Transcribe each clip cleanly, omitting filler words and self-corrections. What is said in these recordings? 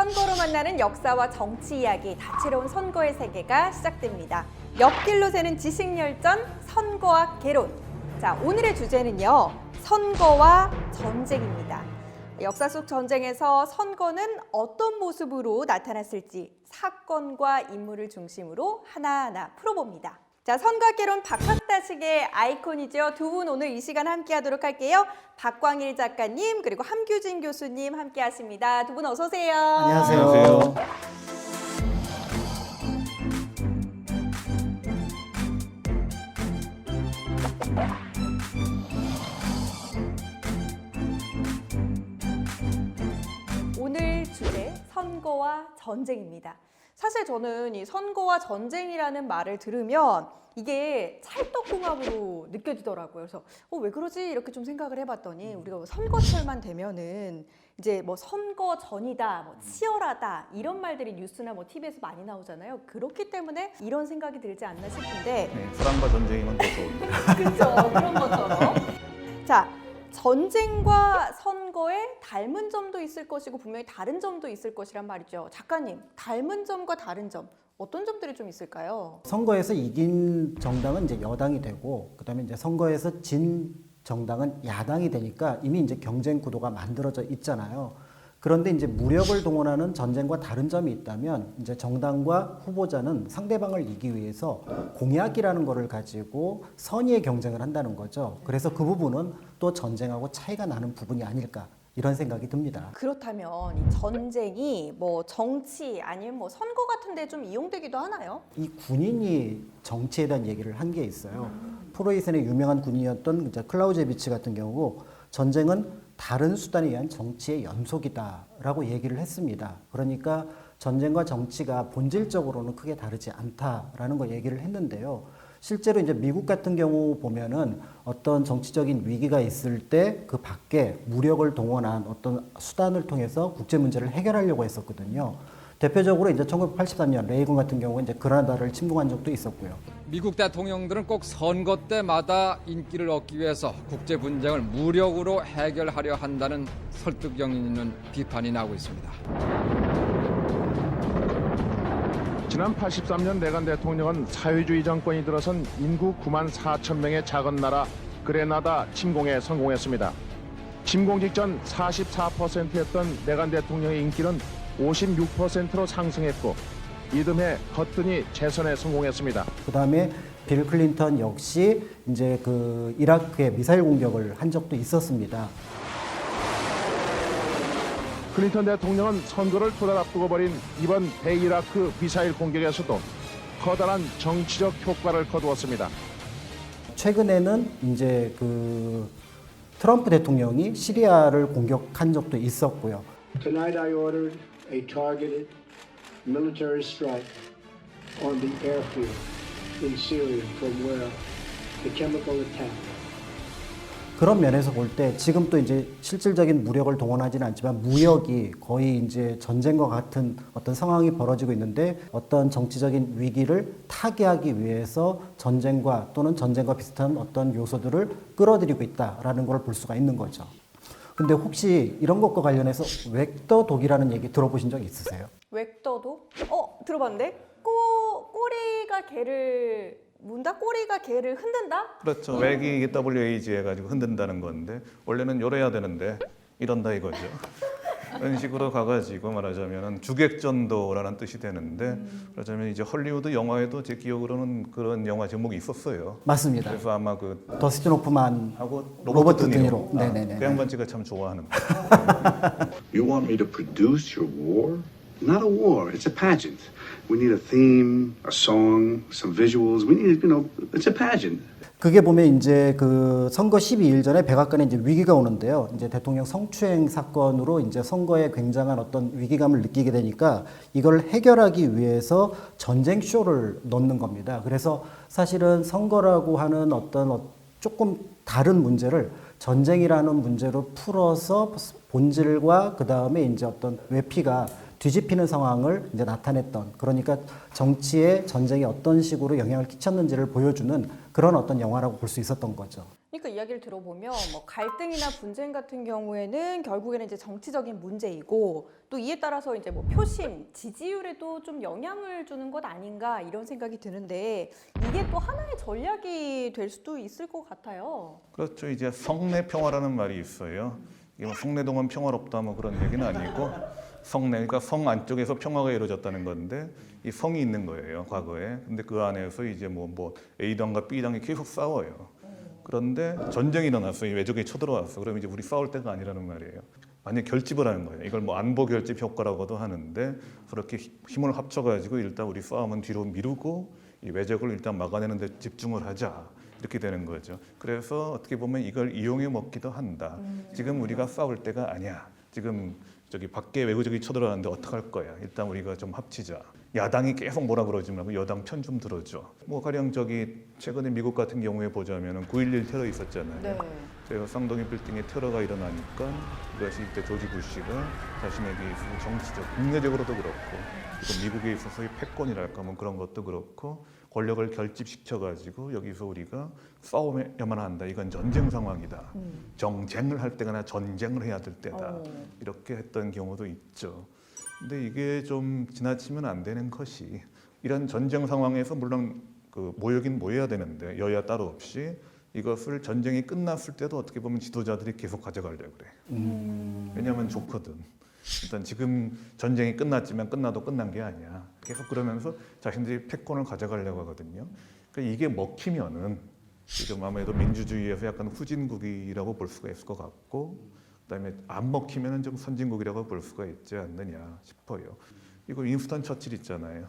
선거로 만나는 역사와 정치 이야기, 다채로운 선거의 세계가 시작됩니다. 옆길로 새는 지식열전, 선거와 개론. 자, 오늘의 주제는요, 선거와 전쟁입니다. 역사 속 전쟁에서 선거는 어떤 모습으로 나타났을지 사건과 인물을 중심으로 하나하나 풀어봅니다. 자, 선거와 개론 박학다식의 아이콘이죠. 두 분 오늘 이 시간 함께 하도록 할게요. 박광일 작가님 그리고 함규진 교수님 함께 하십니다. 두 분 어서 오세요. 안녕하세요. 안녕하세요. 오늘 주제 선거와 전쟁입니다. 사실 저는 이 선거와 전쟁이라는 말을 들으면 이게 찰떡궁합으로 느껴지더라고요. 그래서 왜 그러지? 이렇게 좀 생각을 해봤더니 우리가 선거철만 되면은 이제 뭐 선거 전이다, 뭐 치열하다 이런 말들이 뉴스나 뭐 TV에서 많이 나오잖아요. 그렇기 때문에 이런 생각이 들지 않나 싶은데 네, 사랑과 전쟁이면 더 좋은데. 그렇죠. 그런 것처럼. 자, 전쟁과 선거에 닮은 점도 있을 것이고 분명히 다른 점도 있을 것이란 말이죠. 작가님, 닮은 점과 다른 점 어떤 점들이 좀 있을까요? 선거에서 이긴 정당은 이제 여당이 되고, 그다음에 이제 선거에서 진 정당은 야당이 되니까 이미 이제 경쟁 구도가 만들어져 있잖아요. 그런데 이제 무력을 동원하는 전쟁과 다른 점이 있다면, 이제 정당과 후보자는 상대방을 이기기 위해서 공약이라는 거를 가지고 선의의 경쟁을 한다는 거죠. 그래서 그 부분은 또 전쟁하고 차이가 나는 부분이 아닐까, 이런 생각이 듭니다. 그렇다면 이 전쟁이 뭐 정치 아니면 뭐 선거 같은 데 좀 이용되기도 하나요? 이 군인이 정치에 대한 얘기를 한 게 있어요. 프로이센의 유명한 군인이었던 이제 클라우제비치 같은 경우 전쟁은 다른 수단에 의한 정치의 연속이다라고 얘기를 했습니다. 그러니까 전쟁과 정치가 본질적으로는 크게 다르지 않다라는 거 얘기를 했는데요. 실제로 이제 미국 같은 경우 보면은 어떤 정치적인 위기가 있을 때 그 밖에 무력을 동원한 어떤 수단을 통해서 국제 문제를 해결하려고 했었거든요. 대표적으로 이제 1983년 레이건 같은 경우는 이제 그라나다를 침공한 적도 있었고요. 미국 대통령들은 꼭 선거 때마다 인기를 얻기 위해서 국제 분쟁을 무력으로 해결하려 한다는 설득력 있는 비판이 나오고 있습니다. 지난 83년 레간 대통령은 사회주의 정권이 들어선 인구 9만 4천 명의 작은 나라 그레나다 침공에 성공했습니다. 침공 직전 44%였던 레간 대통령의 인기는 56%로 상승했고 이듬해 거뜬히 재선에 성공했습니다. 그다음에 빌 클린턴 역시 이제 그 이라크에 미사일 공격을 한 적도 있었습니다. 클린턴 대통령은 선거를 두 달 앞두고 벌인 이번 대이라크 미사일 공격에서도 커다란 정치적 효과를 거두었습니다. 최근에는 이제 그 트럼프 대통령이 시리아를 공격한 적도 있었고요. Tonight I ordered a targeted military strike on the airfield in Syria from where the chemical attack. 그런 면에서 볼 때 지금 또 이제 실질적인 무력을 동원하지는 않지만 무역이 거의 이제 전쟁과 같은 어떤 상황이 벌어지고 있는데 어떤 정치적인 위기를 타개하기 위해서 전쟁과 또는 전쟁과 비슷한 어떤 요소들을 끌어들이고 있다라는 걸 볼 수가 있는 거죠. 근데 혹시 이런 것과 관련해서 웩더 독이라는 얘기 들어보신 적 있으세요? 웩더도? 들어봤는데? 꼬리가 개를 문다? 꼬리가 개를 흔든다? 그렇죠. 웩이 WAG 해가지고 흔든다는 건데 원래는 요래야 되는데 이런다 이거죠. 이런 식으로 가가지고 말하자면 주객전도라는 뜻이 되는데 그러자면 이제 헐리우드 영화에도 제 기억으로는 그런 영화 제목이 있었어요. 맞습니다. 그래서 아마 그 더스틴 호프만 하고 로버트 드니로. 아, 네네네. 그 양반 제가 참 좋아하는. You want me to produce your war? Not a war, it's a pageant. We need a theme, a song, some visuals. We need, it's a pageant. 그게 보면 이제 그 선거 12일 전에 백악관에 이제 위기가 오는데요. 이제 대통령 성추행 사건으로 이제 선거에 굉장한 어떤 위기감을 느끼게 되니까 이걸 해결하기 위해서 전쟁 쇼를 넣는 겁니다. 그래서 사실은 선거라고 하는 어떤 조금 다른 문제를 전쟁이라는 문제로 풀어서 본질과 그 다음에 이제 어떤 외피가 뒤집히는 상황을 이제 나타냈던, 그러니까 정치에 전쟁이 어떤 식으로 영향을 끼쳤는지를 보여주는 그런 어떤 영화라고 볼 수 있었던 거죠. 그러니까 이야기를 들어보면 뭐 갈등이나 분쟁 같은 경우에는 결국에는 이제 정치적인 문제이고 또 이에 따라서 이제 뭐 표심, 지지율에도 좀 영향을 주는 것 아닌가 이런 생각이 드는데 이게 또 하나의 전략이 될 수도 있을 것 같아요. 그렇죠. 이제 성내 평화라는 말이 있어요. 이게 뭐 성내동은 평화롭다 뭐 그런 얘기는 아니고 성내, 그러니까 성 안쪽에서 평화가 이루어졌다는 건데 이 성이 있는 거예요, 과거에. 근데 그 안에서 이제 뭐 A당과 B당이 계속 싸워요. 그런데 전쟁이 일어났어요. 외적이 쳐들어왔어. 그럼 이제 우리 싸울 때가 아니라는 말이에요. 완전 결집을 하는 거예요. 이걸 뭐 안보 결집 효과라고도 하는데 그렇게 힘을 합쳐가지고 일단 우리 싸움은 뒤로 미루고 이 외적을 일단 막아내는 데 집중을 하자. 이렇게 되는 거죠. 그래서 어떻게 보면 이걸 이용해 먹기도 한다. 지금 우리가 싸울 때가 아니야. 지금 저기 밖에 외국적이 쳐들어가는데 어떡할 거야. 일단 우리가 좀 합치자. 야당이 계속 뭐라 그러지 말고 여당 편 좀 들어줘. 뭐 가령 저기 최근에 미국 같은 경우에 보자면은 9.11 테러 있었잖아요. 네. 제가 쌍둥이 빌딩에 테러가 일어나니까 이것이 이때 조지 부시가 자신에게 있어서 정치적, 국내적으로도 그렇고 그리고 미국에 있어서의 패권이랄까 뭐 그런 것도 그렇고 권력을 결집시켜가지고 여기서 우리가 싸워야만 한다. 이건 전쟁 상황이다. 정쟁을 할 때가 아니라 전쟁을 해야 될 때다. 이렇게 했던 경우도 있죠. 근데 이게 좀 지나치면 안 되는 것이 이런 전쟁 상황에서 물론 그 모여긴 모여야 되는데 여야 따로 없이 이것을 전쟁이 끝났을 때도 어떻게 보면 지도자들이 계속 가져가려고 그래. 왜냐하면 좋거든. 일단 지금 전쟁이 끝났지만 끝나도 끝난 게 아니야. 계속 그러면서 자신들이 패권을 가져가려고 하거든요. 그러니까 이게 먹히면은 지금 아무래도 민주주의에서 약간 후진국이라고 볼 수가 있을 것 같고 그다음에 안 먹히면은 좀 선진국이라고 볼 수가 있지 않느냐 싶어요. 이거 윈스턴 처칠 있잖아요.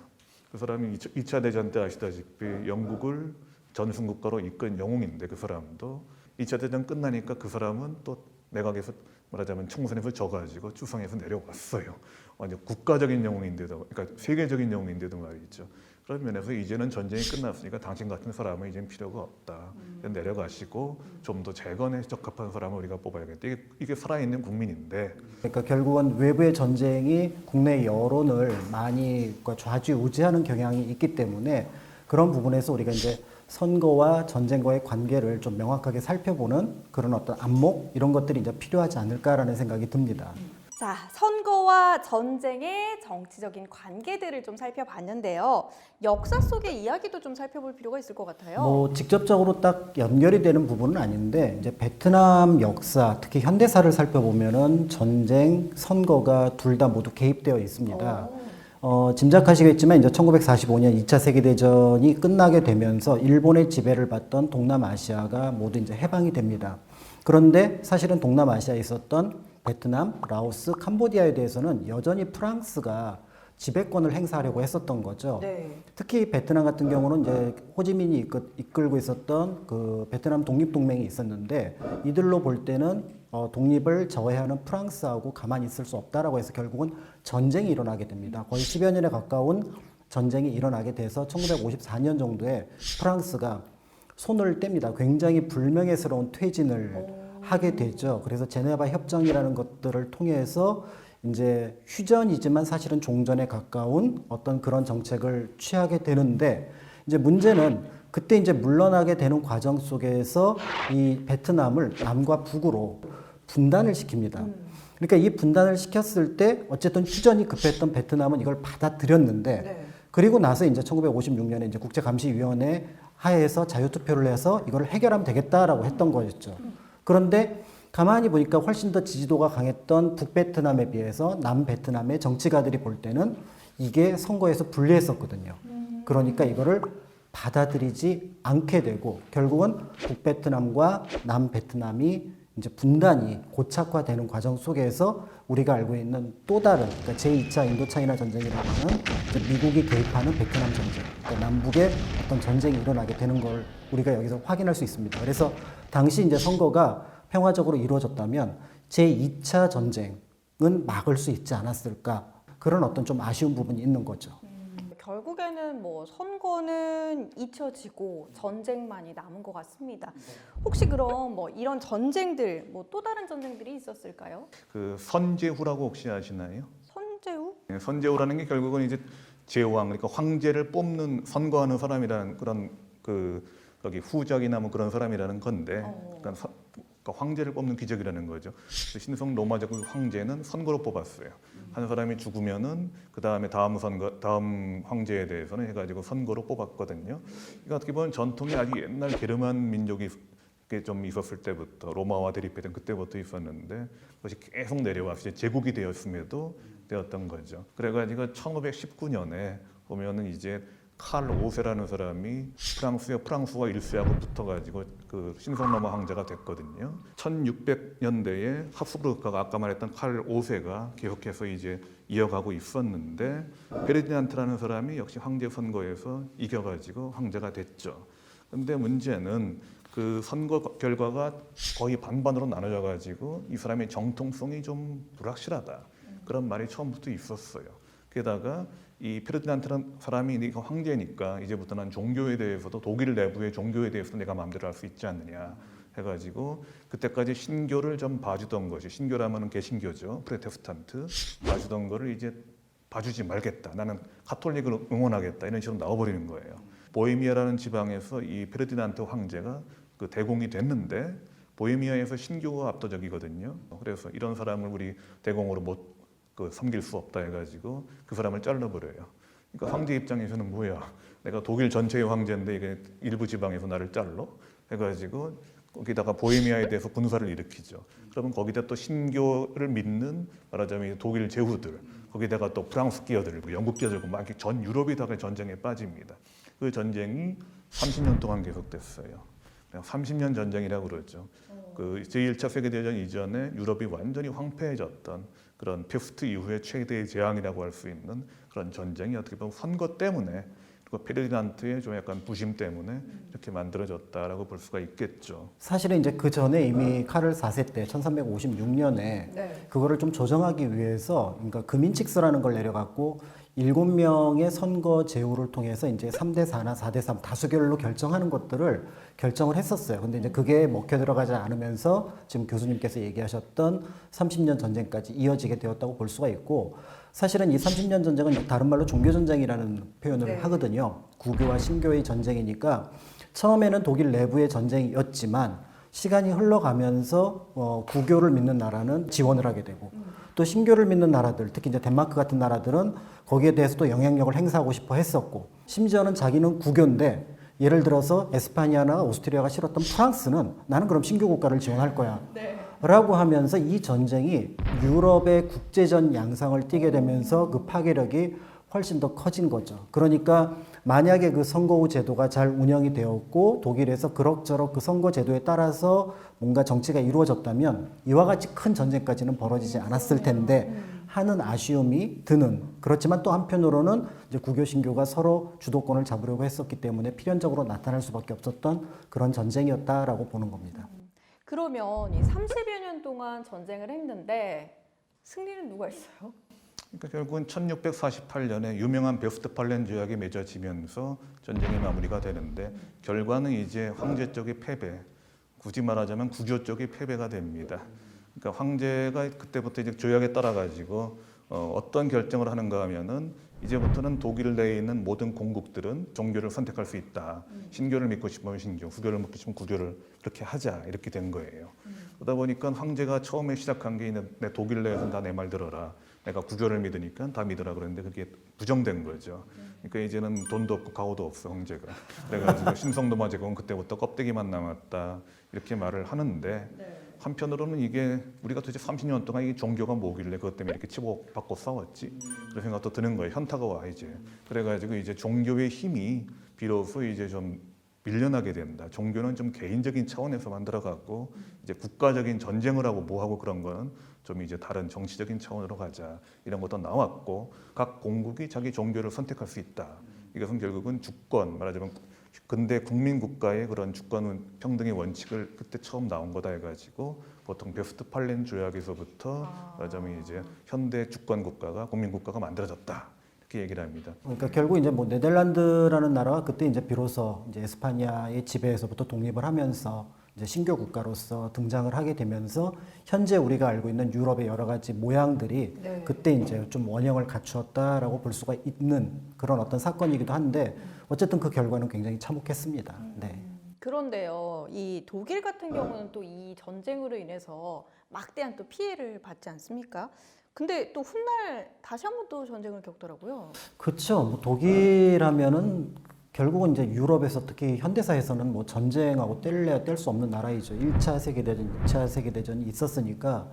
그 사람이 2차 대전 때 아시다시피 영국을 전승국가로 이끈 영웅인데 그 사람도 2차 대전 끝나니까 그 사람은 또 내각에서 말하자면 총선에서 져가지고 추상에서 내려왔어요. 완전 국가적인 영웅인데도, 그러니까 세계적인 영웅인데도 말이죠. 그런 면에서 이제는 전쟁이 끝났으니까 당신 같은 사람은 이제는 필요가 없다. 내려가시고 좀 더 재건에 적합한 사람을 우리가 뽑아야겠다. 이게 살아있는 국민인데. 그러니까 결국은 외부의 전쟁이 국내 여론을 많이 좌지우지하는 경향이 있기 때문에 그런 부분에서 우리가 이제 선거와 전쟁과의 관계를 좀 명확하게 살펴보는 그런 어떤 안목 이런 것들이 이제 필요하지 않을까라는 생각이 듭니다. 자, 선거와 전쟁의 정치적인 관계들을 좀 살펴봤는데요. 역사 속의 이야기도 좀 살펴볼 필요가 있을 것 같아요. 뭐 직접적으로 딱 연결이 되는 부분은 아닌데 이제 베트남 역사, 특히 현대사를 살펴보면은 전쟁, 선거가 둘 다 모두 개입되어 있습니다. 짐작하시겠지만 이제 1945년 2차 세계대전이 끝나게 되면서 일본의 지배를 받던 동남아시아가 모두 이제 해방이 됩니다. 그런데 사실은 동남아시아에 있었던 베트남, 라오스, 캄보디아에 대해서는 여전히 프랑스가 지배권을 행사하려고 했었던 거죠. 네. 특히 베트남 같은 경우는 이제 호지민이 이끌고 있었던 그 베트남 독립동맹이 있었는데 이들로 볼 때는 독립을 저해하는 프랑스하고 가만히 있을 수 없다라고 해서 결국은 전쟁이 일어나게 됩니다. 거의 10여 년에 가까운 전쟁이 일어나게 돼서 1954년 정도에 프랑스가 손을 뗍니다. 굉장히 불명예스러운 퇴진을 하게 되죠. 그래서 제네바 협정이라는 것들을 통해서 이제 휴전이지만 사실은 종전에 가까운 어떤 그런 정책을 취하게 되는데 이제 문제는 그때 이제 물러나게 되는 과정 속에서 이 베트남을 남과 북으로 분단을 시킵니다. 그러니까 이 분단을 시켰을 때 어쨌든 휴전이 급했던 베트남은 이걸 받아들였는데 네. 그리고 나서 이제 1956년에 이제 국제감시위원회 하에서 자유투표를 해서 이걸 해결하면 되겠다라고 했던 거였죠. 그런데 가만히 보니까 훨씬 더 지지도가 강했던 북베트남에 비해서 남베트남의 정치가들이 볼 때는 이게 선거에서 불리했었거든요. 그러니까 이거를 받아들이지 않게 되고 결국은 북베트남과 남베트남이 이제 분단이 고착화되는 과정 속에서 우리가 알고 있는 또 다른 그러니까 제2차 인도차이나 전쟁이라고 하는 미국이 개입하는 베트남 전쟁, 그러니까 남북의 어떤 전쟁이 일어나게 되는 걸 우리가 여기서 확인할 수 있습니다. 그래서 당시 이제 선거가 평화적으로 이루어졌다면 제2차 전쟁은 막을 수 있지 않았을까 그런 어떤 좀 아쉬운 부분이 있는 거죠. 결국에는 뭐 선거는 잊혀지고 전쟁만이 남은 것 같습니다. 혹시 그럼 뭐 이런 전쟁들, 뭐 또 다른 전쟁들이 있었을까요? 그 선제후라고 혹시 아시나요? 선제우? 예, 선제우라는 게 결국은 이제 제왕, 그러니까 황제를 뽑는 선거하는 사람이라는 그런 거기 후작이나 뭐 그런 사람이라는 건데, 그러니까 황제를 뽑는 귀족이라는 거죠. 신성 로마 제국 황제는 선거로 뽑았어요. 한 사람이 죽으면은 그 다음에 다음 황제에 대해서는 해가지고 선거로 뽑았거든요. 그러니까 어떻게 보면 전통이 아주 옛날 게르만 민족이 좀 있었을 때부터 로마와 대립했던 그때부터 있었는데 그것이 계속 내려와서 이제 제국이 되었음에도 되었던 거죠. 그래가지고 1519년에 보면은 이제 칼 5세라는 사람이 프랑스와 1세하고 붙어가지고 그 신성로마 황제가 됐거든요. 1600년대에 합스부르크가 아까 말했던 칼 5세가 계속해서 이제 이어가고 있었는데 페르디난트라는 사람이 역시 황제 선거에서 이겨가지고 황제가 됐죠. 근데 문제는 그 선거 결과가 거의 반반으로 나눠져가지고 이 사람의 정통성이 좀 불확실하다. 그런 말이 처음부터 있었어요. 게다가 이 페르디난트라는 사람이 네가 황제니까 이제부터는 종교에 대해서도 독일 내부의 종교에 대해서도 내가 마음대로 할 수 있지 않느냐 해가지고 그때까지 신교를 좀 봐주던 것이, 신교라면은 개신교죠, 프로테스탄트 봐주던 거를 이제 봐주지 말겠다. 나는 가톨릭을 응원하겠다. 이런 식으로 나와버리는 거예요. 보헤미아라는 지방에서 이 페르디난트 황제가 그 대공이 됐는데 보헤미아에서 신교가 압도적이거든요. 그래서 이런 사람을 우리 대공으로 못 섬길 수 없다 해가지고 그 사람을 잘라버려요. 그러니까 황제 입장에서는 뭐야? 내가 독일 전체의 황제인데 이게 일부 지방에서 나를 잘러? 해가지고 거기다가 보헤미아에 대해서 군사를 일으키죠. 그러면 거기다 또 신교를 믿는 말하자면 독일 제후들, 거기다가 또 프랑스 끼어들고 영국 끼어들고 막 전 유럽이 다 전쟁에 빠집니다. 그 전쟁이 30년 동안 계속됐어요. 30년 전쟁이라고 그러죠. 그 제1차 세계대전 이전에 유럽이 완전히 황폐해졌던 그런 페스트 이후의 최대의 재앙이라고 할 수 있는 그런 전쟁이 어떻게 보면 선거 때문에 그리고 페르디난트의 좀 약간 부심 때문에 이렇게 만들어졌다라고 볼 수가 있겠죠. 사실은 이제 그 전에 이미 카를 4세 때 1356년에 그거를 좀 조정하기 위해서 그러니까 금인칙서라는 걸 내려갖고 7명의 선거 제후를 통해서 이제 3대4나 4대3 다수결로 결정하는 것들을 결정을 했었어요. 근데 이제 그게 먹혀 들어가지 않으면서 지금 교수님께서 얘기하셨던 30년 전쟁까지 이어지게 되었다고 볼 수가 있고, 사실은 이 30년 전쟁은 다른 말로 종교전쟁이라는 표현을 하거든요. 구교와 신교의 전쟁이니까 처음에는 독일 내부의 전쟁이었지만 시간이 흘러가면서 구교를 믿는 나라는 지원을 하게 되고 또 신교를 믿는 나라들, 특히 이제 덴마크 같은 나라들은 거기에 대해서도 영향력을 행사하고 싶어 했었고, 심지어는 자기는 구교인데 예를 들어서 에스파냐나 오스트리아가 싫었던 프랑스는 나는 그럼 신교 국가를 지원할 거야 라고 하면서 이 전쟁이 유럽의 국제전 양상을 띠게 되면서 그 파괴력이 훨씬 더 커진 거죠. 그러니까 만약에 그 선거후 제도가 잘 운영이 되었고 독일에서 그럭저럭 그 선거 제도에 따라서 뭔가 정치가 이루어졌다면 이와 같이 큰 전쟁까지는 벌어지지 않았을 텐데 하는 아쉬움이 드는, 그렇지만 또 한편으로는 이제 구교 신교가 서로 주도권을 잡으려고 했었기 때문에 필연적으로 나타날 수밖에 없었던 그런 전쟁이었다라고 보는 겁니다. 그러면 이 30여 년 동안 전쟁을 했는데 승리는 누가 했어요? 그러니까 결국은 1648년에 유명한 베스트팔렌 조약이 맺어지면서 전쟁이 마무리가 되는데 결과는 이제 황제 쪽의 패배, 굳이 말하자면 구교 쪽의 패배가 됩니다. 그러니까 황제가 그때부터 이제 조약에 따라 가지고 어떤 결정을 하는가 하면은 이제부터는 독일 내에 있는 모든 공국들은 종교를 선택할 수 있다. 신교를 믿고 싶으면 신교, 구교를 믿고 싶으면 구교를 이렇게 하자, 이렇게 된 거예요. 그러다 보니까 황제가 처음에 시작한 게 내 독일 내에서는 다 내 말 들어라. 내가 구교를 믿으니까 다 믿으라 그랬는데 그게 부정된 거죠. 그러니까 이제는 돈도 없고 가오도 없어 황제가. 그래가지고 신성로마 제국은 그때부터 껍데기만 남았다 이렇게 말을 하는데 한편으로는 이게 우리가 도대체 30년 동안 이 종교가 뭐길래 그것 때문에 이렇게 치고받고 싸웠지? 그런 생각도 드는 거예요. 현타가 와 이제. 그래가지고 이제 종교의 힘이 비로소 이제 좀 밀려나게 된다. 종교는 좀 개인적인 차원에서 만들어갖고 이제 국가적인 전쟁을 하고 뭐 하고 그런 거는 좀 이제 다른 정치적인 차원으로 가자 이런 것도 나왔고 각 공국이 자기 종교를 선택할 수 있다. 이것은 결국은 주권 말하자면 근대 국민 국가의 그런 주권 평등의 원칙을 그때 처음 나온 거다 해가지고 보통 베스트팔렌 조약에서부터 말하자면 이제 현대 주권 국가가 국민 국가가 만들어졌다. 이렇게 얘기를 합니다. 그러니까 결국 이제 뭐 네덜란드라는 나라가 그때 이제 비로소 이제 에스파냐의 지배에서부터 독립을 하면서 이제 신교 국가로서 등장을 하게 되면서 현재 우리가 알고 있는 유럽의 여러 가지 모양들이 네. 그때 이제 좀 원형을 갖추었다라고 볼 수가 있는 그런 어떤 사건이기도 한데 어쨌든 그 결과는 굉장히 참혹했습니다. 네. 그런데요, 이 독일 같은 경우는 또 이 전쟁으로 인해서 막대한 또 피해를 받지 않습니까? 근데 또 훗날 다시 한 번 또 전쟁을 겪더라고요. 그렇죠. 뭐 독일하면은 결국은 이제 유럽에서 특히 현대사에서는 뭐 전쟁하고 뗄래야 뗄 수 없는 나라이죠. 1차 세계대전, 2차 세계대전이 있었으니까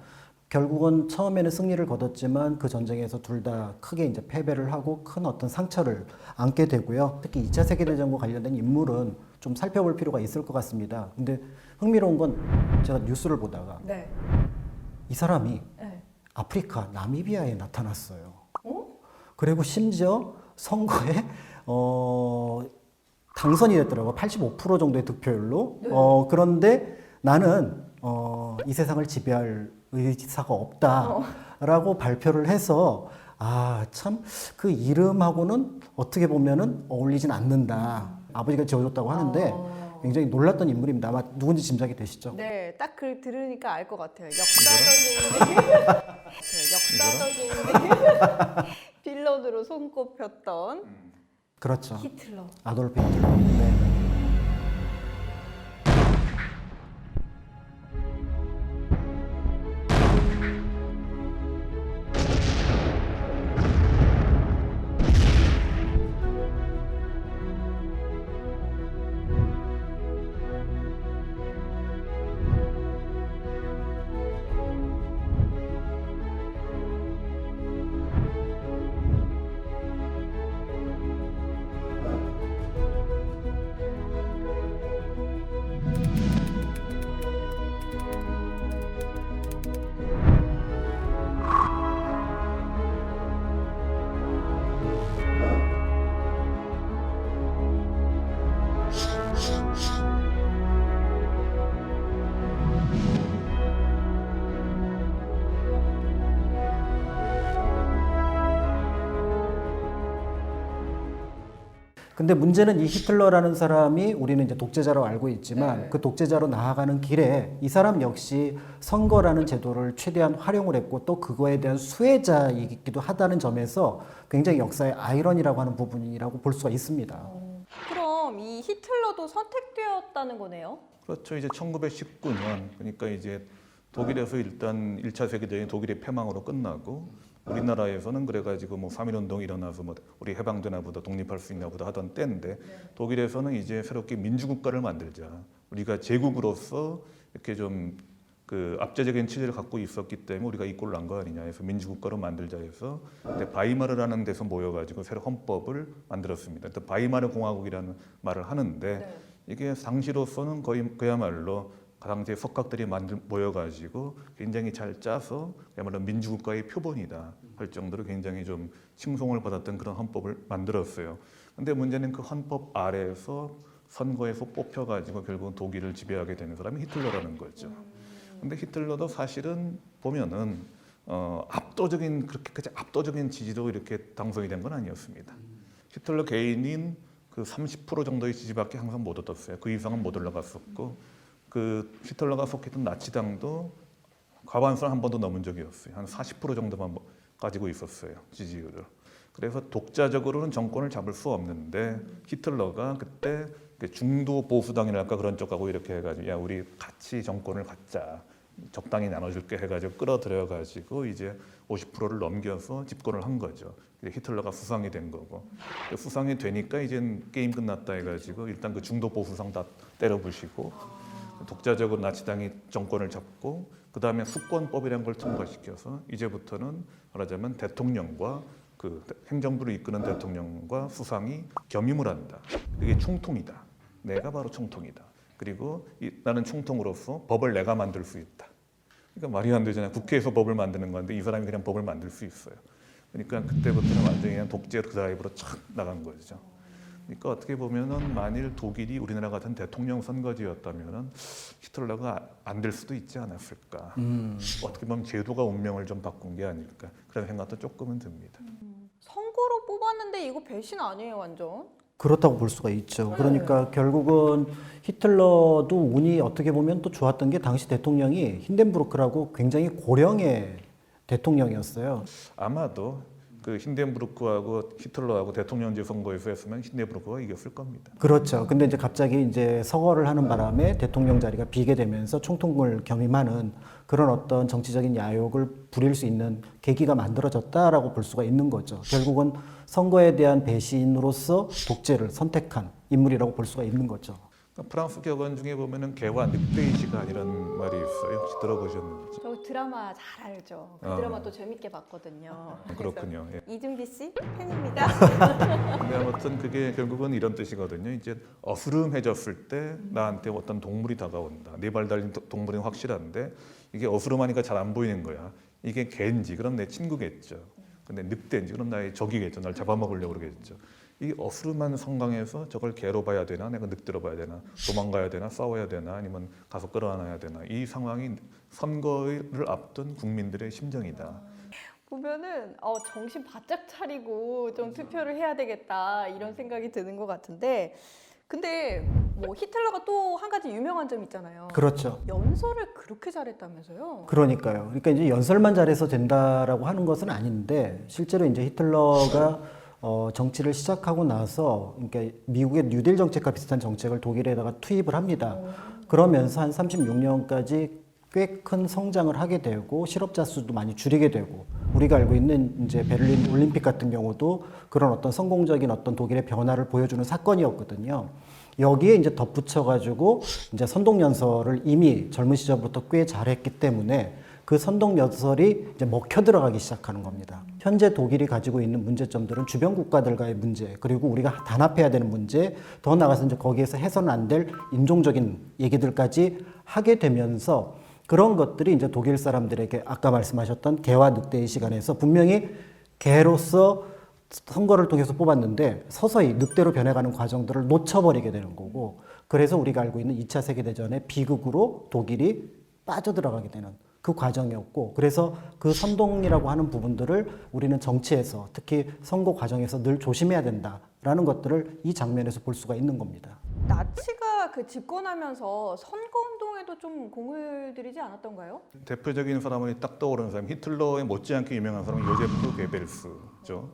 결국은 처음에는 승리를 거뒀지만 그 전쟁에서 둘 다 크게 이제 패배를 하고 큰 어떤 상처를 안게 되고요. 특히 2차 세계대전과 관련된 인물은 좀 살펴볼 필요가 있을 것 같습니다. 근데 흥미로운 건 제가 뉴스를 보다가 네. 이 사람이 네. 아프리카 나미비아에 나타났어요. 어? 그리고 심지어 선거에 당선이 됐더라고요. 85% 정도의 득표율로. 네. 그런데 나는 이 세상을 지배할 의사가 없다라고 발표를 해서 참 그 이름하고는 어떻게 보면은 어울리진 않는다. 아버지가 지어줬다고 하는데 굉장히 놀랐던 인물입니다. 아마 누군지 짐작이 되시죠? 네, 딱 그 들으니까 알 것 같아요. 역사적인 역사적인 빌런으로 손꼽혔던 그렇죠. 히틀러. 아돌프 히틀러. 네. 근데 문제는 이 히틀러라는 사람이 우리는 이제 독재자로 알고 있지만 네. 그 독재자로 나아가는 길에 이 사람 역시 선거라는 제도를 최대한 활용을 했고 또 그거에 대한 수혜자이기도 하다는 점에서 굉장히 역사의 아이러니라고 하는 부분이라고 볼 수가 있습니다. 그럼 이 히틀러도 선택되었다는 거네요? 그렇죠. 이제 1919년 그러니까 이제 독일에서 일단 1차 세계대전이 독일의 패망으로 끝나고 우리나라에서는 그래가지고 뭐 3.1운동이 일어나서 뭐 우리 해방되나 보다 독립할 수 있나 보다 하던 때인데 독일에서는 이제 새롭게 민주국가를 만들자. 우리가 제국으로서 이렇게 좀 그 압제적인 체제를 갖고 있었기 때문에 우리가 이 꼴을 난 거 아니냐 해서 민주국가로 만들자 해서 그때 바이마르라는 데서 모여가지고 새로 헌법을 만들었습니다. 또 바이마르 공화국이라는 말을 하는데 이게 당시로서는 거의 그야말로 그 당시에 석각들이 모여가지고 굉장히 잘 짜서 그야말로 민주국가의 표본이다 할 정도로 굉장히 좀 칭송을 받았던 그런 헌법을 만들었어요. 근데 문제는 그 헌법 아래에서 선거에서 뽑혀가지고 결국은 독일을 지배하게 되는 사람이 히틀러라는 거죠. 근데 히틀러도 사실은 보면은 압도적인 그렇게까지 압도적인 지지로 이렇게 당선이 된 건 아니었습니다. 히틀러 개인인 그 30% 정도의 지지밖에 항상 못 얻었어요. 그 이상은 못 올라갔었고 그 히틀러가 속했던 나치당도 과반수를 한 번도 넘은 적이 없어요. 한 40% 정도만 가지고 있었어요. 지지율을. 그래서 독자적으로는 정권을 잡을 수 없는데 히틀러가 그때 중도 보수당이랄까 그런 쪽하고 이렇게 해가지고 야 우리 같이 정권을 갖자. 적당히 나눠줄게 해가지고 끌어들여가지고 이제 50%를 넘겨서 집권을 한 거죠. 히틀러가 수상이 된 거고 수상이 되니까 이제 게임 끝났다 해가지고 일단 그 중도 보수당 다 때려부시고 독자적으로 나치당이 정권을 잡고 그 다음에 수권법이라는 걸 통과시켜서 이제부터는 말하자면 대통령과 그 행정부를 이끄는 대통령과 수상이 겸임을 한다. 그게 총통이다. 내가 바로 총통이다. 그리고 나는 총통으로서 법을 내가 만들 수 있다. 그러니까 말이 안 되잖아요. 국회에서 법을 만드는 건데 이 사람이 그냥 법을 만들 수 있어요. 그러니까 그때부터는 완전히 그냥 독재 드라이브로 착 나간 거죠. 그러니까 어떻게 보면은 만일 독일이 우리나라 같은 대통령 선거제였다면은 히틀러가 안 될 수도 있지 않았을까. 어떻게 보면 제도가 운명을 좀 바꾼 게 아닐까. 그런 생각도 조금은 듭니다. 선거로 뽑았는데 이거 배신 아니에요, 완전? 그렇다고 볼 수가 있죠. 그러니까 결국은 히틀러도 운이 어떻게 보면 또 좋았던 게 당시 대통령이 힌덴부르크라고 굉장히 고령의 대통령이었어요. 아마도 그 힌덴부르크하고 히틀러하고 대통령제 선거에서 했으면 힌덴부르크가 이겼을 겁니다. 그렇죠. 근데 이제 갑자기 이제 서거를 하는 바람에 대통령 자리가 비게 되면서 총통을 겸임하는 그런 어떤 정치적인 야욕을 부릴 수 있는 계기가 만들어졌다라고 볼 수가 있는 거죠. 결국은 선거에 대한 배신으로서 독재를 선택한 인물이라고 볼 수가 있는 거죠. 프랑스 격언 중에 보면은 개와 늑대의 시간이라는 말이 있어요. 혹시 들어보셨는지? 저 드라마 잘 알죠. 그 드라마 또 재밌게 봤거든요. 그렇군요. 예. 이준기 씨 팬입니다. 근데 아무튼 그게 결국은 이런 뜻이거든요. 이제 어스름해졌을 때 나한테 어떤 동물이 다가온다. 네 발 달린 동물은 확실한데 이게 어스름하니까 잘 안 보이는 거야. 이게 개인지 그럼 내 친구겠죠. 근데 늑대인지 그럼 나의 적이겠죠. 날 잡아먹으려고 그러겠죠. 이 어스름한 상황에서 저걸 개로 봐야 되나 내가 늑대로 봐야 되나 도망가야 되나 싸워야 되나 아니면 가서 끌어안아야 되나 이 상황이 선거를 앞둔 국민들의 심정이다. 보면은 정신 바짝 차리고 좀 투표를 해야 되겠다 이런 생각이 드는 것 같은데 근데 뭐 히틀러가 또 한 가지 유명한 점 있잖아요. 그렇죠. 연설을 그렇게 잘했다면서요? 그러니까요. 그러니까 이제 연설만 잘해서 된다라고 하는 것은 아닌데 실제로 이제 히틀러가 정치를 시작하고 나서 그러니까 미국의 뉴딜 정책과 비슷한 정책을 독일에다가 투입을 합니다. 그러면서 한 36년까지 꽤 큰 성장을 하게 되고 실업자 수도 많이 줄이게 되고 우리가 알고 있는 이제 베를린 올림픽 같은 경우도 그런 어떤 성공적인 어떤 독일의 변화를 보여주는 사건이었거든요. 여기에 이제 덧붙여가지고 이제 선동연설을 이미 젊은 시절부터 꽤 잘했기 때문에 그 선동연설이 이제 먹혀 들어가기 시작하는 겁니다. 현재 독일이 가지고 있는 문제점들은 주변 국가들과의 문제, 그리고 우리가 단합해야 되는 문제, 더 나아가서 이제 거기에서 해서는 안 될 인종적인 얘기들까지 하게 되면서 그런 것들이 이제 독일 사람들에게 아까 말씀하셨던 개와 늑대의 시간에서 분명히 개로서 선거를 통해서 뽑았는데 서서히 늑대로 변해가는 과정들을 놓쳐버리게 되는 거고 그래서 우리가 알고 있는 2차 세계대전의 비극으로 독일이 빠져들어가게 되는 그 과정이었고 그래서 그 선동이라고 하는 부분들을 우리는 정치에서 특히 선거 과정에서 늘 조심해야 된다라는 것들을 이 장면에서 볼 수가 있는 겁니다. 나치가 그 집권하면서 선거운동에도 좀 공을 들이지 않았던가요? 대표적인 사람이 딱 떠오르는 사람이 히틀러에 못지않게 유명한 사람이 요제프 게벨스죠.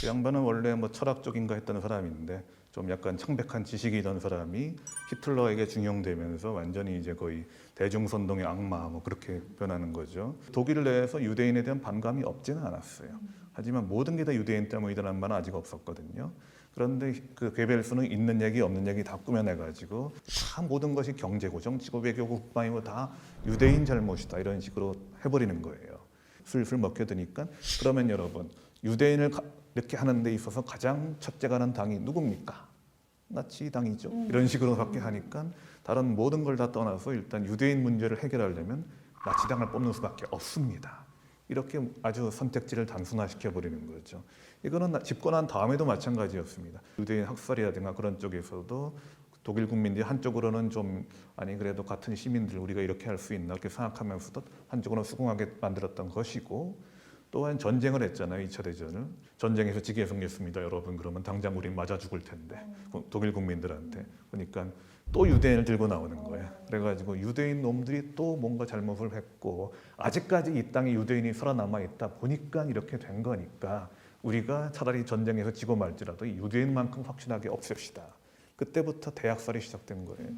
그 양반은 원래 뭐 철학적인가 했던 사람인데 좀 약간 청백한 지식이던 사람이 히틀러에게 중용되면서 완전히 이제 거의 대중선동의 악마 뭐 그렇게 변하는 거죠. 독일 내에서 유대인에 대한 반감이 없지는 않았어요. 하지만 모든 게 다 유대인 때문이라는 말은 아직 없었거든요. 그런데 그 게벨스는 있는 얘기 없는 얘기 다 꾸며내가지고 다 모든 것이 경제고 정치고 외교고 국방이고 다 유대인 잘못이다 이런 식으로 해버리는 거예요. 슬슬 먹혀드니까 그러면 여러분 유대인을 이렇게 하는 데 있어서 가장 첫째 가는 당이 누굽니까? 나치당이죠. 이런 식으로 밖에 하니까 다른 모든 걸 다 떠나서 일단 유대인 문제를 해결하려면 나치당을 뽑는 수밖에 없습니다. 이렇게 아주 선택지를 단순화시켜버리는 거죠. 이거는 집권한 다음에도 마찬가지였습니다. 유대인 학살이라든가 그런 쪽에서도 독일 국민들이 한쪽으로는 좀 아니 그래도 같은 시민들 우리가 이렇게 할 수 있나 이렇게 생각하면서도 한쪽으로는 수긍하게 만들었던 것이고 또한 전쟁을 했잖아요. 2차 대전을. 전쟁에서 지게 생겼습니다. 여러분 그러면 당장 우린 맞아 죽을 텐데 독일 국민들한테. 그러니까 또 유대인을 들고 나오는 거예요. 그래가지고 유대인 놈들이 또 뭔가 잘못을 했고 아직까지 이 땅에 유대인이 살아남아 있다 보니까 이렇게 된 거니까 우리가 차라리 전쟁에서 지고 말지라도 이 유대인만큼 확실하게 없앱시다. 그때부터 대학살이 시작된 거예요.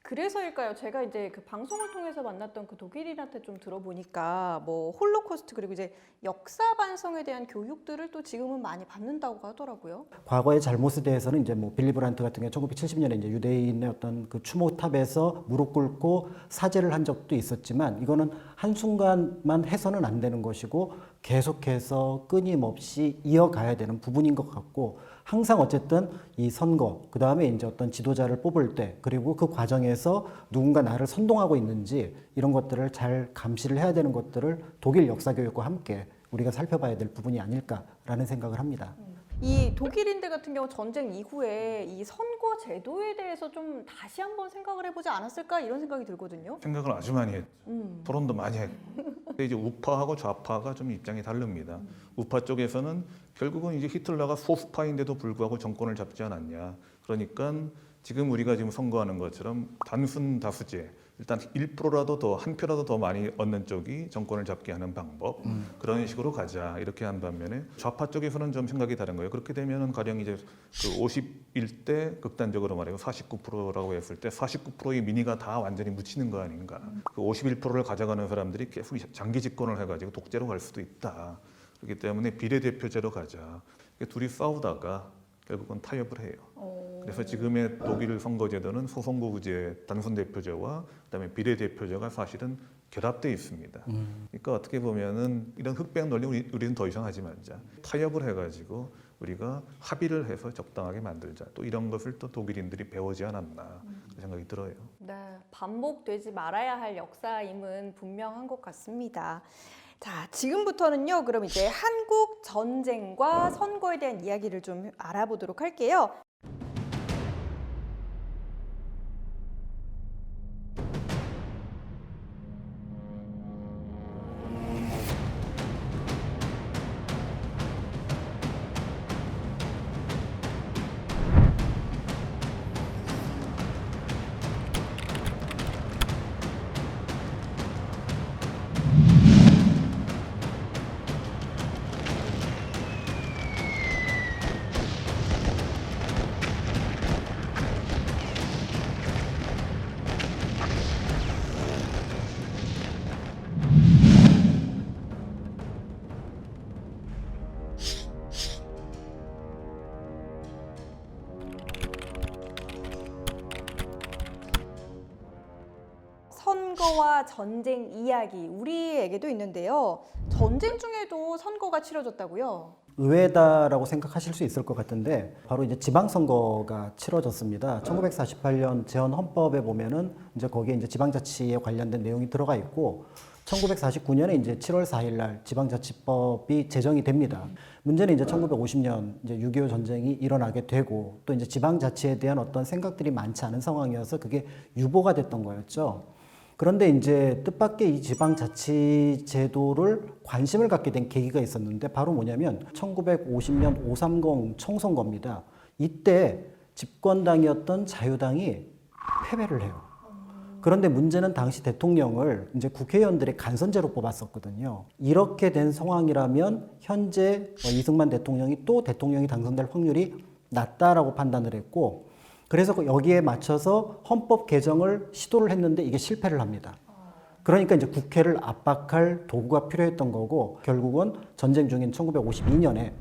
그래서일까요? 제가 이제 그 방송을 통해서 만났던 그 독일인한테 좀 들어보니까 뭐 홀로코스트 그리고 이제 역사 반성에 대한 교육들을 또 지금은 많이 받는다고 하더라고요. 과거의 잘못에 대해서는 이제 뭐 빌리 브란트 같은 경우 1970년에 이제 유대인의 어떤 그 추모탑에서 무릎 꿇고 사죄를 한 적도 있었지만 이거는 한순간만 해서는 안 되는 것이고 계속해서 끊임없이 이어가야 되는 부분인 것 같고 항상 어쨌든 이 선거 그 다음에 이제 어떤 지도자를 뽑을 때 그리고 그 과정에서 누군가 나를 선동하고 있는지 이런 것들을 잘 감시를 해야 되는 것들을 독일 역사 교육과 함께 우리가 살펴봐야 될 부분이 아닐까라는 생각을 합니다. 이 독일인들 같은 경우 전쟁 이후에 이 선거 제도에 대해서 좀 다시 한번 생각을 해보지 않았을까 이런 생각이 들거든요. 생각을 아주 많이 했죠. 토론도 많이 했고. 근데 이제 우파하고 좌파가 좀 입장이 다릅니다. 우파 쪽에서는 결국은 이제 히틀러가 소수파인데도 불구하고 정권을 잡지 않았냐. 그러니까 지금 우리가 지금 선거하는 것처럼 단순 다수제, 일단 1%라도 더, 한 표라도 더 많이 얻는 쪽이 정권을 잡게 하는 방법, 그런 식으로 가자 이렇게 한 반면에 좌파 쪽에서는 좀 생각이 다른 거예요. 그렇게 되면은 가령 이제 그 51대 극단적으로 말해요 49%라고 했을 때 49%의 민의가 다 완전히 묻히는 거 아닌가. 그 51%를 가져가는 사람들이 계속 장기 집권을 해가지고 독재로 갈 수도 있다. 그렇기 때문에 비례대표제로 가자. 둘이 싸우다가 결국은 타협을 해요. 그래서 지금의 독일 선거제도는 소선거구제 단순 대표제와 그다음에 비례대표제가 사실은 결합되어 있습니다. 그러니까 어떻게 보면은 이런 흑백 논리 우리는 더 이상 하지 말자. 타협을 해가지고 우리가 합의를 해서 적당하게 만들자. 또 이런 것을 또 독일인들이 배우지 않았나 그런 생각이 들어요. 네, 반복되지 말아야 할 역사임은 분명한 것 같습니다. 자, 지금부터는요, 그럼 이제 한국 전쟁과 선거에 대한 이야기를 좀 알아보도록 할게요. 선거와 전쟁 이야기, 우리에게도 있는데요. 전쟁 중에도 선거가 치러졌다고요? 의외다라고 생각하실 수 있을 것 같은데 바로 이제 지방선거가 치러졌습니다. 1948년 재헌 헌법에 보면은 이제 거기에 이제 지방자치에 관련된 내용이 들어가 있고 1949년에 이제 7월 4일 날 지방자치법이 제정이 됩니다. 문제는 이제 1950년 이제 6.25 전쟁이 일어나게 되고 또 이제 지방자치에 대한 어떤 생각들이 많지 않은 상황이어서 그게 유보가 됐던 거였죠. 그런데 이제 뜻밖의 이 지방자치 제도를 관심을 갖게 된 계기가 있었는데 바로 뭐냐면 1950년 5.30 총선거입니다. 이때 집권당이었던 자유당이 패배를 해요. 그런데 문제는 당시 대통령을 이제 국회의원들의 간선제로 뽑았었거든요. 이렇게 된 상황이라면 현재 이승만 대통령이 또 대통령이 당선될 확률이 낮다라고 판단을 했고 그래서 여기에 맞춰서 헌법 개정을 시도를 했는데 이게 실패를 합니다. 그러니까 이제 국회를 압박할 도구가 필요했던 거고 결국은 전쟁 중인 1952년에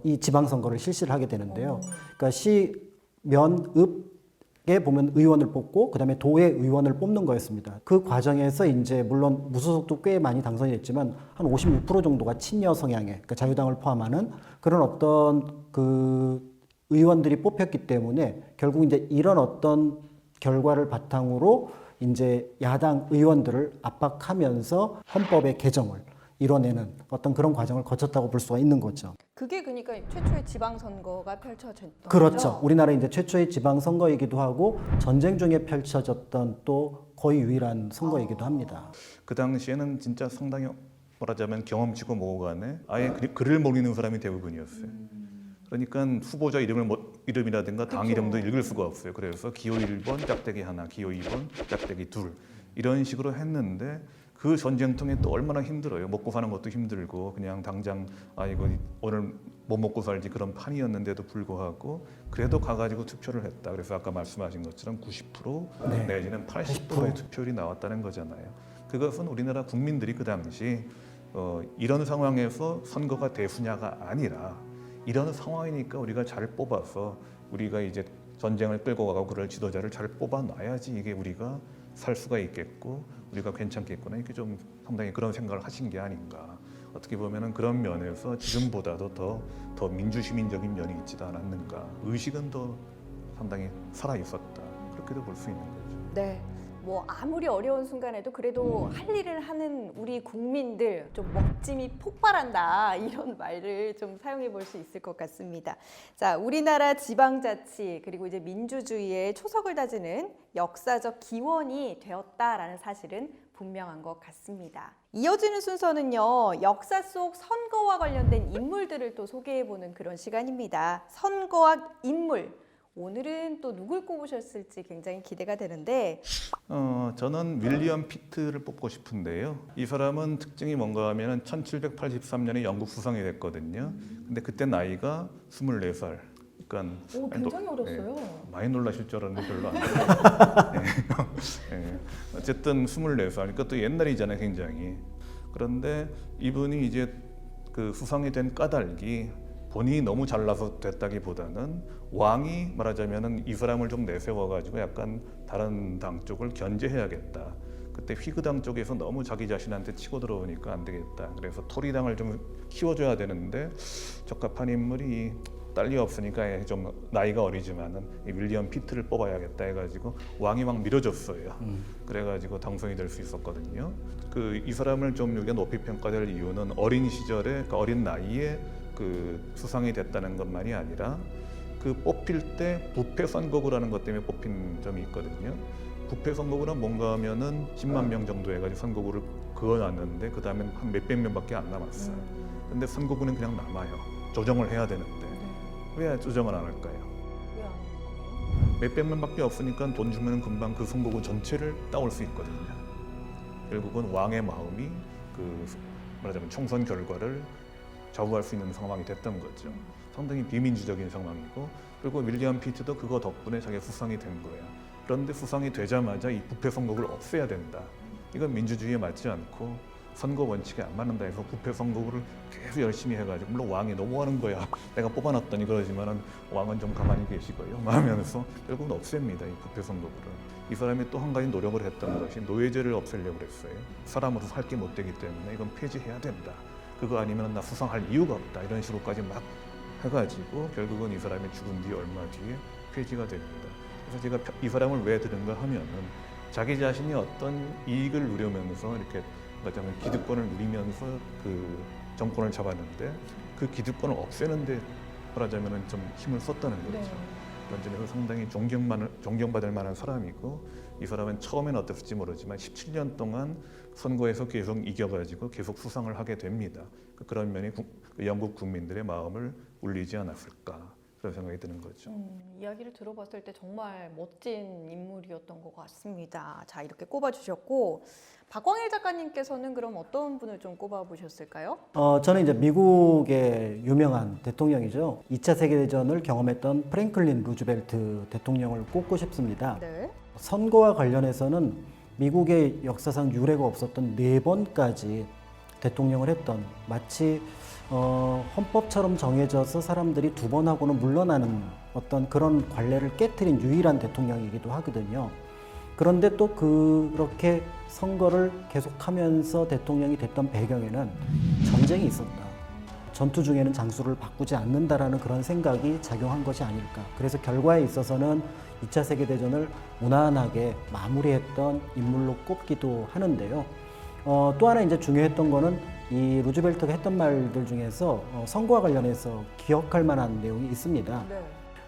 이 지방선거를 실시를 하게 되는데요. 그러니까 시, 면, 읍에 보면 의원을 뽑고 그다음에 도의 의원을 뽑는 거였습니다. 그 과정에서 이제 물론 무소속도 꽤 많이 당선이 됐지만 한 56% 정도가 친여 성향의 그러니까 자유당을 포함하는 그런 어떤 그 의원들이 뽑혔기 때문에 결국 이제 이런 어떤 결과를 바탕으로 이제 야당 의원들을 압박하면서 헌법의 개정을 이뤄내는 어떤 그런 과정을 거쳤다고 볼 수가 있는 거죠. 그게 그러니까 최초의 지방선거가 펼쳐졌던 그렇죠. 거죠? 우리나라 이제 최초의 지방선거이기도 하고 전쟁 중에 펼쳐졌던 또 거의 유일한 선거이기도 합니다. 그 당시에는 진짜 상당히 말하자면 경험치고 뭐고 간에 아예 글을 모르는 사람이 대부분이었어요. 그러니까 후보자 이름이라든가 당 이름도 읽을 수가 없어요. 그래서 기호 1번 짝대기 하나, 기호 2번 짝대기 둘 이런 식으로 했는데 그 전쟁통에 또 얼마나 힘들어요. 먹고 사는 것도 힘들고 그냥 당장 이거 오늘 못 먹고 살지 그런 판이었는데도 불구하고 그래도 가가지고 투표를 했다. 그래서 아까 말씀하신 것처럼 90% 네. 내지는 80%의 투표율이 나왔다는 거잖아요. 그것은 우리나라 국민들이 그 당시 이런 상황에서 선거가 대수냐가 아니라 이런 상황이니까 우리가 잘 뽑아서 우리가 이제 전쟁을 끌고 가고 그럴 지도자를 잘 뽑아놔야지 이게 우리가 살 수가 있겠고 우리가 괜찮겠구나 이렇게 좀 상당히 그런 생각을 하신 게 아닌가. 어떻게 보면은 그런 면에서 지금보다도 더 민주시민적인 면이 있지도 않았는가. 의식은 더 상당히 살아 있었다. 그렇게도 볼 수 있는 거죠. 네. 뭐 아무리 어려운 순간에도 그래도 할 일을 하는 우리 국민들 좀 멋짐이 폭발한다 이런 말을 좀 사용해 볼 수 있을 것 같습니다. 자, 우리나라 지방자치 그리고 이제 민주주의의 초석을 다지는 역사적 기원이 되었다라는 사실은 분명한 것 같습니다. 이어지는 순서는요, 역사 속 선거와 관련된 인물들을 또 소개해 보는 그런 시간입니다. 선거학 인물. 오늘은 또 누굴 꼽으셨을지 굉장히 기대가 되는데 저는 윌리엄 피트를 뽑고 싶은데요. 이 사람은 특징이 뭔가 하면은 1783년에 영국 수상이 됐거든요. 근데 그때 나이가 24살. 그러니까 오, 굉장히 어렸어요. 많이 놀라실 줄 알았는데 별로 안 네. 어쨌든 24살. 그러니까 또 옛날이잖아요, 굉장히. 그런데 이분이 이제 그 수상이 된 까닭이 본인이 너무 잘나서 됐다기보다는 왕이 말하자면은 이 사람을 좀 내세워가지고 약간 다른 당 쪽을 견제해야겠다. 그때 휘그당 쪽에서 너무 자기 자신한테 치고 들어오니까 안 되겠다. 그래서 토리당을 좀 키워줘야 되는데 적합한 인물이 딸이 없으니까 좀 나이가 어리지만은 이 윌리엄 피트를 뽑아야겠다 해가지고 왕이 막 밀어줬어요. 그래가지고 당선이 될 수 있었거든요. 그 이 사람을 좀 여기가 높이 평가될 이유는 어린 시절에 그러니까 어린 나이에 그 수상이 됐다는 것만이 아니라 그 뽑힐 때 부패 선거구라는 것 때문에 뽑힌 점이 있거든요. 부패 선거구는 뭔가 하면은 10만 명 정도 해가지고 선거구를 그어놨는데 그 다음엔 한 몇백 명밖에 안 남았어요. 근데 선거구는 그냥 남아요. 조정을 해야 되는데 왜 조정을 안 할까요? 왜 안 할까요? 몇백 명밖에 없으니까 돈 주면 금방 그 선거구 전체를 따올 수 있거든요. 결국은 왕의 마음이 그 말하자면 총선 결과를 좌우할 수 있는 상황이 됐던 거죠. 상당히 비민주적인 상황이고 그리고 윌리엄 피트도 그거 덕분에 자기가 수상이 된 거예요. 그런데 수상이 되자마자 이 부패 선거구를 없애야 된다. 이건 민주주의에 맞지 않고 선거 원칙에 안 맞는다 해서 부패 선거구를 계속 열심히 해가지고 물론 왕이 너무하는 거야. 내가 뽑아놨더니 그러지만은 왕은 좀 가만히 계시고요. 하면서 결국은 없앱니다. 이 부패 선거구를. 이 사람이 또 한 가지 노력을 했던 것이 노예제를 없애려고 그랬어요. 사람으로 살 게 못 되기 때문에 이건 폐지해야 된다. 그거 아니면 나 수상할 이유가 없다. 이런 식으로까지 막 해가지고 결국은 이 사람이 죽은 뒤 얼마 뒤에 폐지가 됩니다. 그래서 제가 이 사람을 왜 드는가 하면은 자기 자신이 어떤 이익을 누리면서 이렇게 말하자면 기득권을 누리면서 그 정권을 잡았는데 그 기득권을 없애는데 말하자면은 좀 힘을 썼다는 거죠. 네. 그런 점에서 상당히 존경받을 만한 사람이고 이 사람은 처음엔 어땠을지 모르지만 17년 동안 선거에서 계속 이겨가지고 계속 수상을 하게 됩니다. 그런 면이 영국 국민들의 마음을 울리지 않았을까 그런 생각이 드는 거죠. 이야기를 들어봤을 때 정말 멋진 인물이었던 것 같습니다. 자, 이렇게 꼽아주셨고 박광일 작가님께서는 그럼 어떤 분을 좀 꼽아보셨을까요? 저는 이제 미국의 유명한 대통령이죠. 2차 세계대전을 경험했던 프랭클린 루즈벨트 대통령을 꼽고 싶습니다. 네. 선거와 관련해서는 미국의 역사상 유례가 없었던 4번까지 대통령을 했던 마치 헌법처럼 정해져서 사람들이 2번 하고는 물러나는 어떤 그런 관례를 깨트린 유일한 대통령이기도 하거든요. 그런데 또 그렇게 선거를 계속하면서 대통령이 됐던 배경에는 전쟁이 있었다. 전투 중에는 장수를 바꾸지 않는다라는 그런 생각이 작용한 것이 아닐까. 그래서 결과에 있어서는 2차 세계대전을 무난하게 마무리했던 인물로 꼽기도 하는데요. 또 하나 이제 중요했던 거는 이 루즈벨트가 했던 말들 중에서 선거와 관련해서 기억할 만한 내용이 있습니다. 네.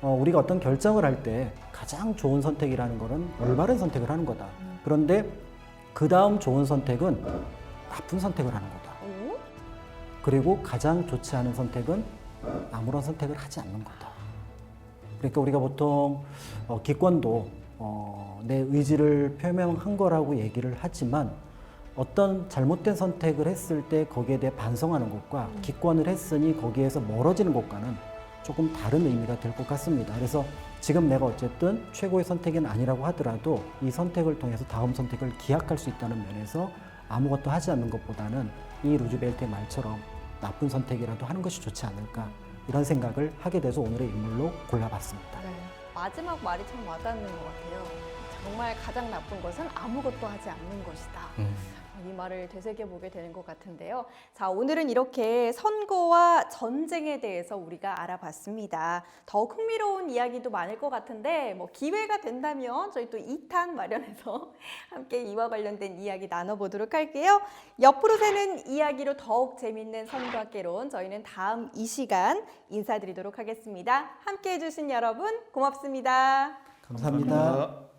우리가 어떤 결정을 할 때 가장 좋은 선택이라는 것은 올바른 선택을 하는 거다. 그런데 그 다음 좋은 선택은 나쁜 선택을 하는 거다. 오? 그리고 가장 좋지 않은 선택은 아무런 선택을 하지 않는 거다. 그러니까 우리가 보통 기권도 내 의지를 표명한 거라고 얘기를 하지만 어떤 잘못된 선택을 했을 때 거기에 대해 반성하는 것과 기권을 했으니 거기에서 멀어지는 것과는 조금 다른 의미가 될 것 같습니다. 그래서 지금 내가 어쨌든 최고의 선택은 아니라고 하더라도 이 선택을 통해서 다음 선택을 기약할 수 있다는 면에서 아무것도 하지 않는 것보다는 이 루즈벨트의 말처럼 나쁜 선택이라도 하는 것이 좋지 않을까 이런 생각을 하게 돼서 오늘의 인물로 골라봤습니다. 네. 마지막 말이 참 와닿는 것 같아요. 정말 가장 나쁜 것은 아무것도 하지 않는 것이다. 이 말을 되새겨보게 되는 것 같은데요. 자, 오늘은 이렇게 선거와 전쟁에 대해서 우리가 알아봤습니다. 더욱 흥미로운 이야기도 많을 것 같은데 뭐 기회가 된다면 저희 또 2탄 마련해서 함께 이와 관련된 이야기 나눠보도록 할게요. 옆으로 새는 이야기로 더욱 재밌는 선거학개론 저희는 다음 이 시간 인사드리도록 하겠습니다. 함께해 주신 여러분 고맙습니다. 감사합니다.